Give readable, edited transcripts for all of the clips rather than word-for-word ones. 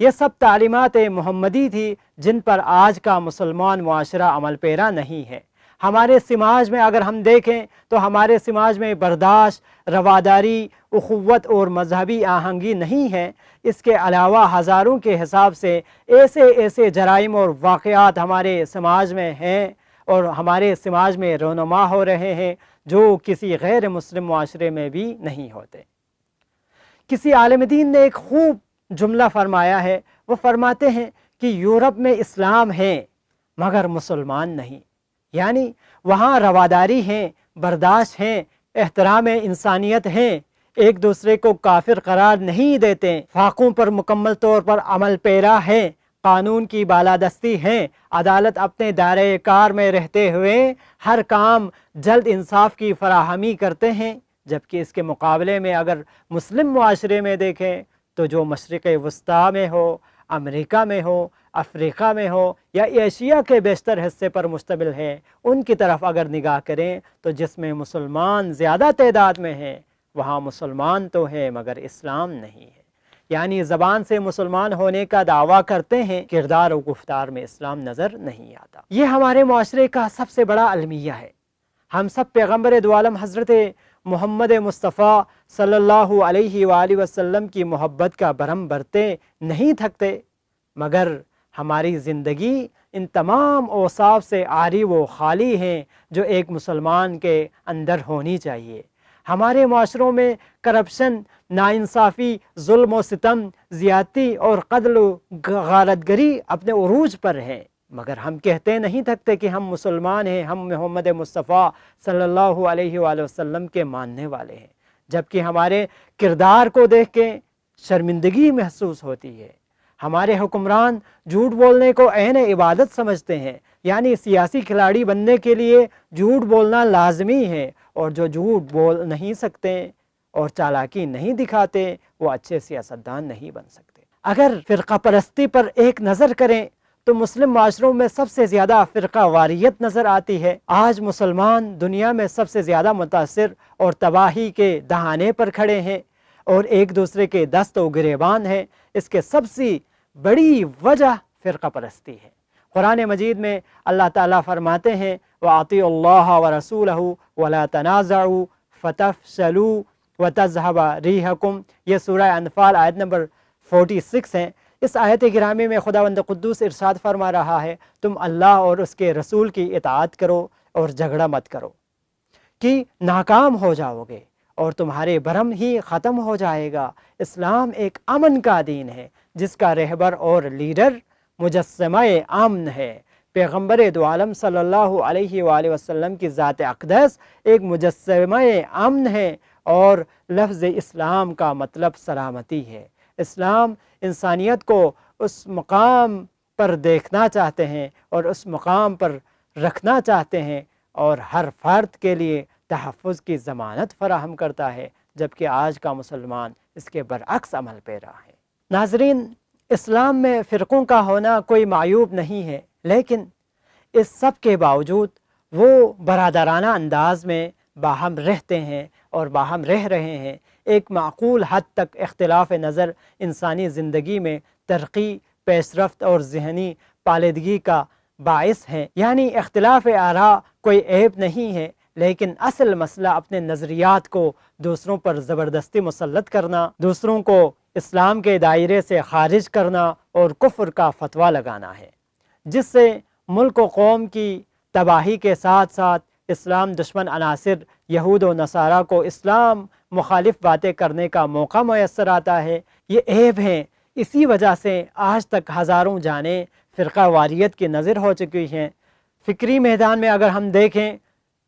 یہ سب تعلیمات محمدی تھی جن پر آج کا مسلمان معاشرہ عمل پیرا نہیں ہے۔ ہمارے سماج میں اگر ہم دیکھیں تو ہمارے سماج میں برداشت، رواداری، اخوت اور مذہبی آہنگی نہیں ہے۔ اس کے علاوہ ہزاروں کے حساب سے ایسے جرائم اور واقعات ہمارے سماج میں ہیں اور ہمارے سماج میں رونما ہو رہے ہیں جو کسی غیر مسلم معاشرے میں بھی نہیں ہوتے۔ کسی عالم دین نے ایک خوب جملہ فرمایا ہے، وہ فرماتے ہیں کہ یورپ میں اسلام ہے مگر مسلمان نہیں، یعنی وہاں رواداری ہیں، برداشت ہیں، احترام انسانیت ہیں، ایک دوسرے کو کافر قرار نہیں دیتے، فاقوں پر مکمل طور پر عمل پیرا ہے، قانون کی بالادستی ہے، عدالت اپنے دائرۂ کار میں رہتے ہوئے ہر کام جلد انصاف کی فراہمی کرتے ہیں۔ جبکہ اس کے مقابلے میں اگر مسلم معاشرے میں دیکھیں تو جو مشرق وسطیٰ میں ہو، امریکہ میں ہو، افریقہ میں ہو یا ایشیا کے بیشتر حصے پر مشتمل ہے، ان کی طرف اگر نگاہ کریں تو جس میں مسلمان زیادہ تعداد میں ہیں وہاں مسلمان تو ہے مگر اسلام نہیں ہے، یعنی زبان سے مسلمان ہونے کا دعویٰ کرتے ہیں، کردار و گفتار میں اسلام نظر نہیں آتا۔ یہ ہمارے معاشرے کا سب سے بڑا المیہ ہے۔ ہم سب پیغمبر دو عالم حضرت محمد مصطفیٰ صلی اللہ علیہ وآلہ وسلم کی محبت کا بھرم بھرتے نہیں تھکتے، مگر ہماری زندگی ان تمام اوصاف سے عاری و خالی ہیں جو ایک مسلمان کے اندر ہونی چاہیے۔ ہمارے معاشروں میں کرپشن، ناانصافی، ظلم و ستم، زیادتی اور قتل و غارتگری اپنے عروج پر ہیں، مگر ہم کہتے نہیں تھکتے کہ ہم مسلمان ہیں، ہم محمد مصطفیٰ صلی اللہ علیہ وآلہ وسلم کے ماننے والے ہیں، جبکہ ہمارے کردار کو دیکھ کے شرمندگی محسوس ہوتی ہے۔ ہمارے حکمران جھوٹ بولنے کو عین عبادت سمجھتے ہیں، یعنی سیاسی کھلاڑی بننے کے لیے جھوٹ بولنا لازمی ہے، اور جو جھوٹ بول نہیں سکتے اور چالاکی نہیں دکھاتے وہ اچھے سیاستدان نہیں بن سکتے۔ اگر فرقہ پرستی پر ایک نظر کریں تو مسلم معاشروں میں سب سے زیادہ فرقہ واریت نظر آتی ہے۔ آج مسلمان دنیا میں سب سے زیادہ متاثر اور تباہی کے دہانے پر کھڑے ہیں اور ایک دوسرے کے دست و گریبان ہیں۔ اس کے سب سے بڑی وجہ فرقہ پرستی ہے۔ قرآن مجید میں اللہ تعالیٰ فرماتے ہیں وَأَطِيعُوا اللَّهَ وَرَسُولَهُ وَلَا تَنَازَعُوا فَتَفْشَلُوا وَتَذْهَبَ رِيحُكُمْ، یہ سورہ انفال آیت نمبر 46 ہے۔ اس آیت گرامی میں خداوند قدوس ارشاد فرما رہا ہے تم اللہ اور اس کے رسول کی اطاعت کرو اور جھگڑا مت کرو کہ ناکام ہو جاؤ گے اور تمہارے بھرم ہی ختم ہو جائے گا۔ اسلام ایک امن کا دین ہے جس کا رہبر اور لیڈر مجسمہ امن ہے۔ پیغمبر دو عالم صلی اللہ علیہ وآلہ وسلم کی ذات اقدس ایک مجسمہ امن ہے اور لفظ اسلام کا مطلب سلامتی ہے۔ اسلام انسانیت کو اس مقام پر دیکھنا چاہتے ہیں اور اس مقام پر رکھنا چاہتے ہیں اور ہر فرد کے لیے تحفظ کی ضمانت فراہم کرتا ہے، جبکہ آج کا مسلمان اس کے برعکس عمل پیرا ہے۔ ناظرین، اسلام میں فرقوں کا ہونا کوئی معیوب نہیں ہے، لیکن اس سب کے باوجود وہ برادرانہ انداز میں باہم رہتے ہیں اور باہم رہ رہے ہیں۔ ایک معقول حد تک اختلاف نظر انسانی زندگی میں ترقی، پیش رفت اور ذہنی پالیدگی کا باعث ہے، یعنی اختلاف آراء کوئی عیب نہیں ہے، لیکن اصل مسئلہ اپنے نظریات کو دوسروں پر زبردستی مسلط کرنا، دوسروں کو اسلام کے دائرے سے خارج کرنا اور کفر کا فتویٰ لگانا ہے، جس سے ملک و قوم کی تباہی کے ساتھ ساتھ اسلام دشمن عناصر یہود و نصارہ کو اسلام مخالف باتیں کرنے کا موقع میسر آتا ہے۔ یہ عیب ہیں، اسی وجہ سے آج تک ہزاروں جانیں فرقہ واریت کی نظر ہو چکی ہیں۔ فکری میدان میں اگر ہم دیکھیں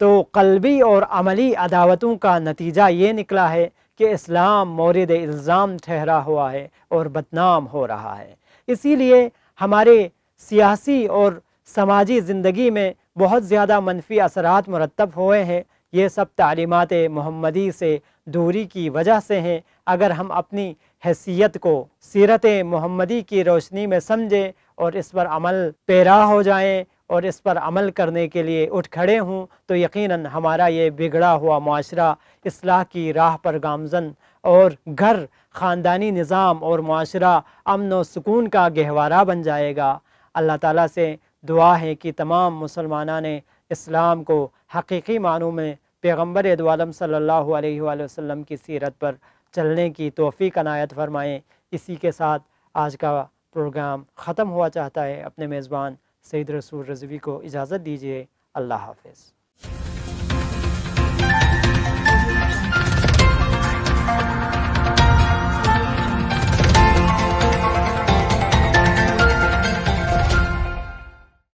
تو قلبی اور عملی عداوتوں کا نتیجہ یہ نکلا ہے کہ اسلام مورد الزام ٹھہرا ہوا ہے اور بدنام ہو رہا ہے۔ اسی لیے ہمارے سیاسی اور سماجی زندگی میں بہت زیادہ منفی اثرات مرتب ہوئے ہیں۔ یہ سب تعلیمات محمدی سے دوری کی وجہ سے ہیں۔ اگر ہم اپنی حیثیت کو سیرت محمدی کی روشنی میں سمجھیں اور اس پر عمل پیرا ہو جائیں اور اس پر عمل کرنے کے لیے اٹھ کھڑے ہوں تو یقیناً ہمارا یہ بگڑا ہوا معاشرہ اصلاح کی راہ پر گامزن، اور گھر، خاندانی نظام اور معاشرہ امن و سکون کا گہوارہ بن جائے گا۔ اللہ تعالیٰ سے دعا ہے کہ تمام مسلمانان اسلام کو حقیقی معنوں میں پیغمبر دو عالم صلی اللہ علیہ وآلہ وسلم کی سیرت پر چلنے کی توفیق عنایت فرمائیں۔ اسی کے ساتھ آج کا پروگرام ختم ہوا چاہتا ہے۔ اپنے میزبان سید رسول رضوی کو اجازت دیجیے۔ اللہ حافظ۔